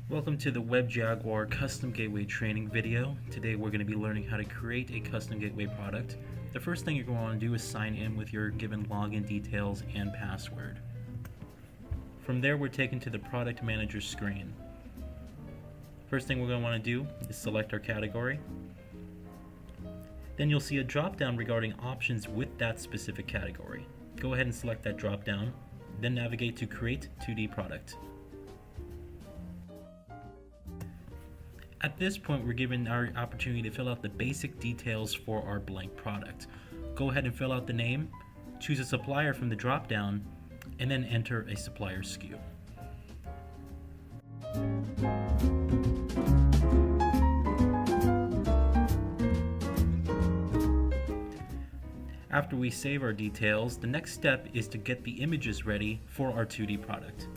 Welcome to the WebJaguar Custom Gateway training video. Today we're going to be learning how to create a custom gateway product. The first thing you're going to want to do is sign in with your given login details and password. From there we're taken to the product manager screen. First thing we're going to want to do is select our category. Then you'll see a drop down regarding options with that specific category. Go ahead and select that drop down, then navigate to Create 2D Product. At this point, we're given our opportunity to fill out the basic details for our blank product. Go ahead and fill out the name, choose a supplier from the drop-down, and then enter a supplier SKU. After we save our details, the next step is to get the images ready for our 2D product.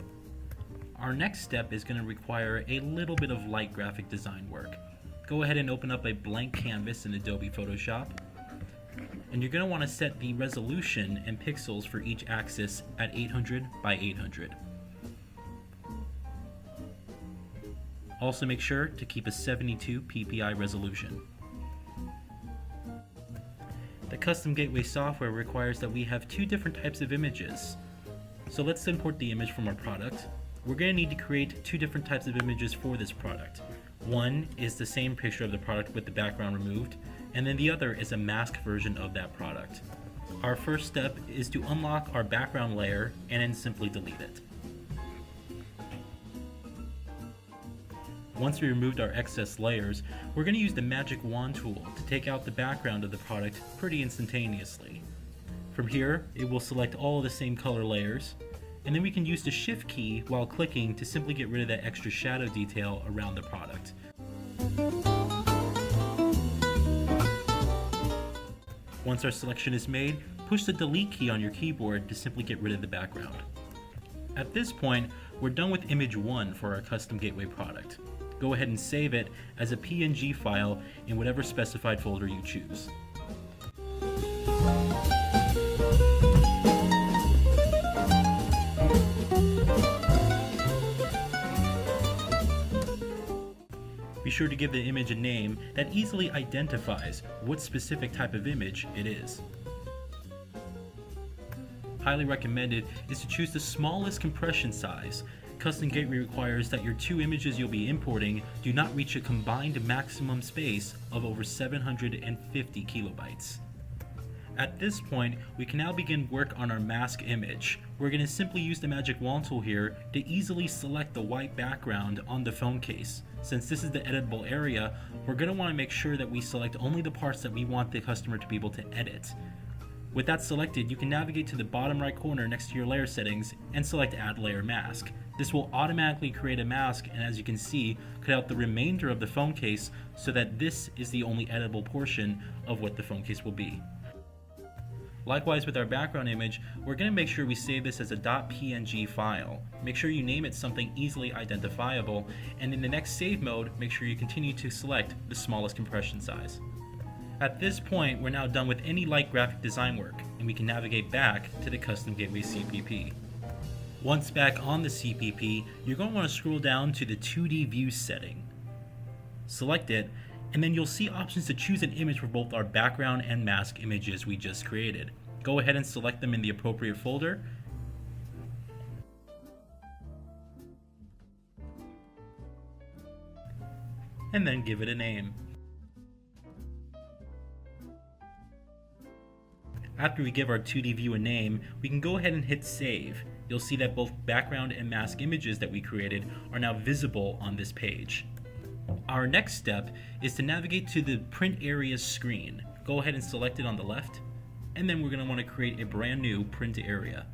Our next step is going to require a little bit of light graphic design work. Go ahead and open up a blank canvas in Adobe Photoshop. And you're going to want to set the resolution and pixels for each axis at 800 by 800. Also make sure to keep a 72 ppi resolution. The custom gateway software requires that we have two different types of images. So let's import the image from our product. We're going to need to create two different types of images for this product. One is the same picture of the product with the background removed, and then the other is a masked version of that product. Our first step is to unlock our background layer and then simply delete it. Once we removed our excess layers, we're going to use the magic wand tool to take out the background of the product pretty instantaneously. From here, it will select all of the same color layers, and then we can use the Shift key while clicking to simply get rid of that extra shadow detail around the product. Once our selection is made, push the Delete key on your keyboard to simply get rid of the background. At this point, we're done with image 1 for our custom gateway product. Go ahead and save it as a PNG file in whatever specified folder you choose. Be sure to give the image a name that easily identifies what specific type of image it is. Highly recommended is to choose the smallest compression size. Custom Gateway requires that your two images you'll be importing do not reach a combined maximum space of over 750 kilobytes. At this point, we can now begin work on our mask image. We're going to simply use the magic wand tool here to easily select the white background on the phone case. Since this is the editable area, we're going to want to make sure that we select only the parts that we want the customer to be able to edit. With that selected, you can navigate to the bottom right corner next to your layer settings and select Add Layer Mask. This will automatically create a mask, and as you can see, cut out the remainder of the phone case so that this is the only editable portion of what the phone case will be. Likewise with our background image, we're going to make sure we save this as a .png file. Make sure you name it something easily identifiable, and in the next save mode, make sure you continue to select the smallest compression size. At this point, we're now done with any light graphic design work, and we can navigate back to the Custom Gateway CPP. Once back on the CPP, you're going to want to scroll down to the 2D view setting. Select it, and then you'll see options to choose an image for both our background and mask images we just created. Go ahead and select them in the appropriate folder. And then give it a name. After we give our 2D view a name, we can go ahead and hit save. You'll see that both background and mask images that we created are now visible on this page. Our next step is to navigate to the print areas screen. Go ahead and select it on the left, and then we're going to want to create a brand new print area.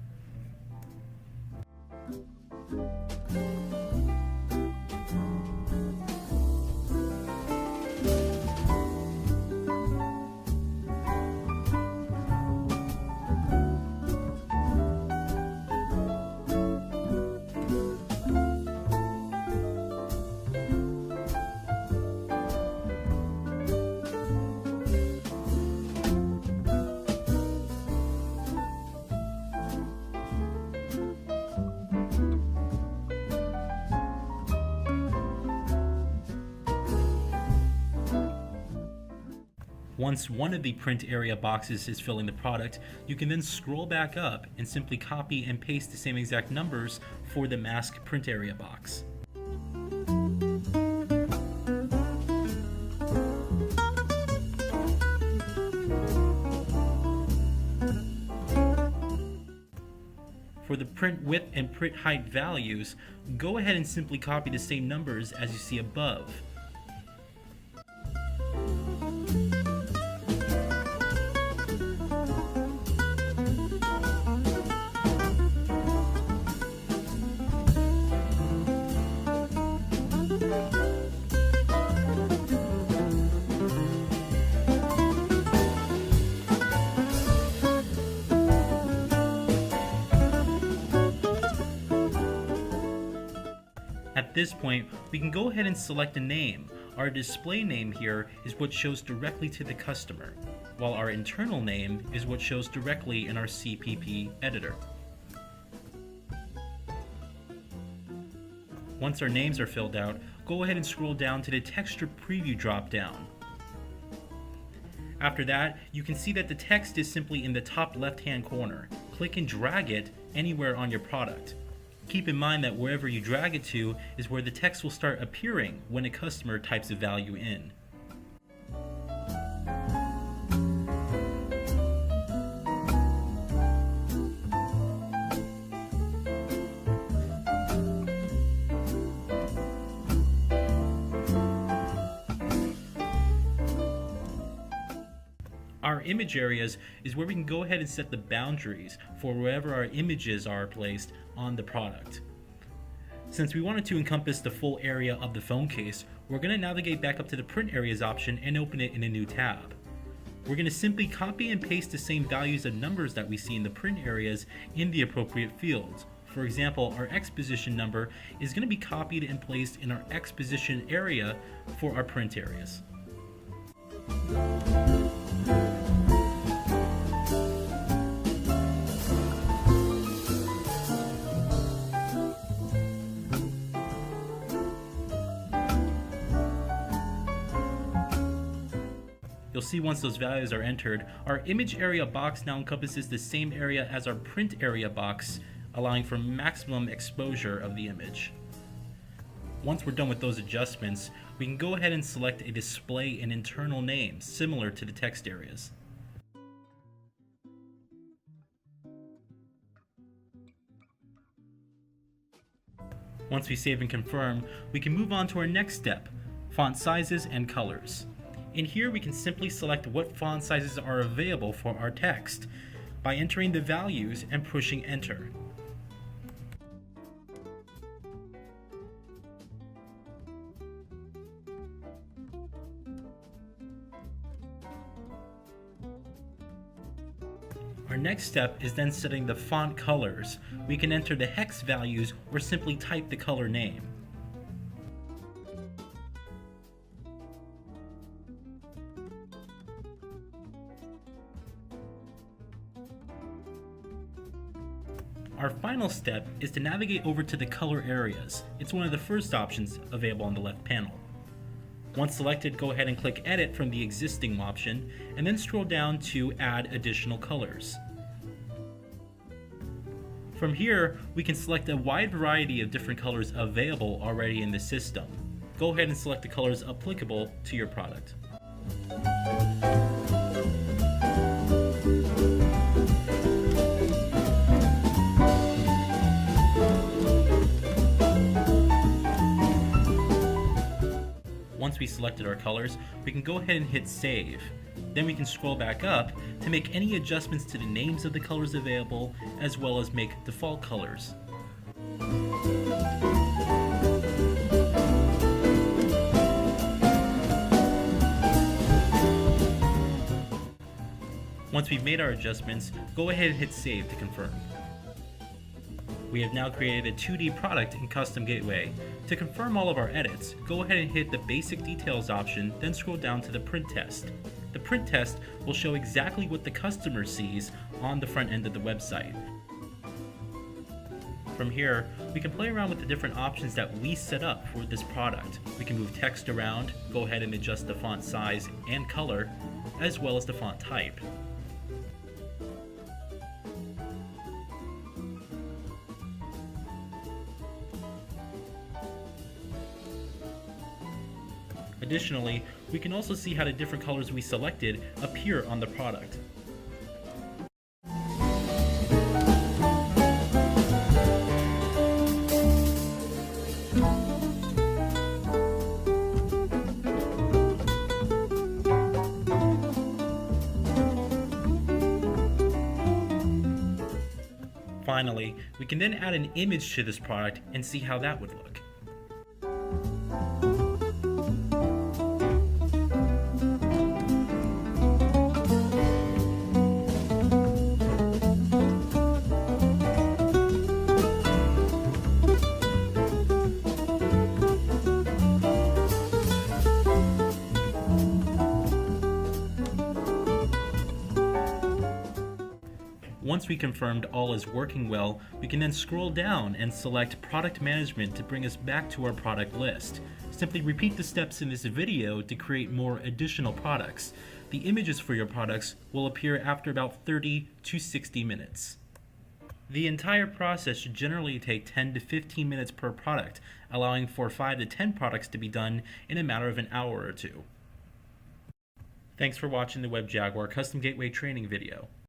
Once one of the print area boxes is filling the product, you can then scroll back up and simply copy and paste the same exact numbers for the mask print area box. For the print width and print height values, go ahead and simply copy the same numbers as you see above. At this point, we can go ahead and select a name. Our display name here is what shows directly to the customer, while our internal name is what shows directly in our CPP editor. Once our names are filled out, go ahead and scroll down to the texture preview drop-down. After that, you can see that the text is simply in the top left-hand corner. Click and drag it anywhere on your product. Keep in mind that wherever you drag it to is where the text will start appearing when a customer types a value in. Our image areas is where we can go ahead and set the boundaries for wherever our images are placed on the product. Since we wanted to encompass the full area of the phone case, we're going to navigate back up to the print areas option and open it in a new tab. We're going to simply copy and paste the same values and numbers that we see in the print areas in the appropriate fields. For example, our X position number is going to be copied and placed in our X position area for our print areas. You'll see once those values are entered, our image area box now encompasses the same area as our print area box, allowing for maximum exposure of the image. Once we're done with those adjustments, we can go ahead and select a display and internal name similar to the text areas. Once we save and confirm, we can move on to our next step, font sizes and colors. In here, we can simply select what font sizes are available for our text by entering the values and pushing enter. Our next step is then setting the font colors. We can enter the hex values or simply type the color name. Our final step is to navigate over to the color areas. It's one of the first options available on the left panel. Once selected, go ahead and click Edit from the existing option, and then scroll down to Add Additional Colors. From here, we can select a wide variety of different colors available already in the system. Go ahead and select the colors applicable to your product. Once we selected our colors, we can go ahead and hit save. Then we can scroll back up to make any adjustments to the names of the colors available, as well as make default colors. Once we've made our adjustments, go ahead and hit save to confirm. We have now created a 2D product in Custom Gateway. To confirm all of our edits, go ahead and hit the Basic Details option, then scroll down to the Print Test. The print test will show exactly what the customer sees on the front end of the website. From here, we can play around with the different options that we set up for this product. We can move text around, go ahead and adjust the font size and color, as well as the font type. Additionally, we can also see how the different colors we selected appear on the product. Finally, we can then add an image to this product and see how that would look. Once we confirmed all is working well, we can then scroll down and select Product Management to bring us back to our product list. Simply repeat the steps in this video to create more additional products. The images for your products will appear after about 30 to 60 minutes. The entire process should generally take 10 to 15 minutes per product, allowing for 5 to 10 products to be done in a matter of an hour or two. Thanks for watching the WebJaguar Custom Gateway training video.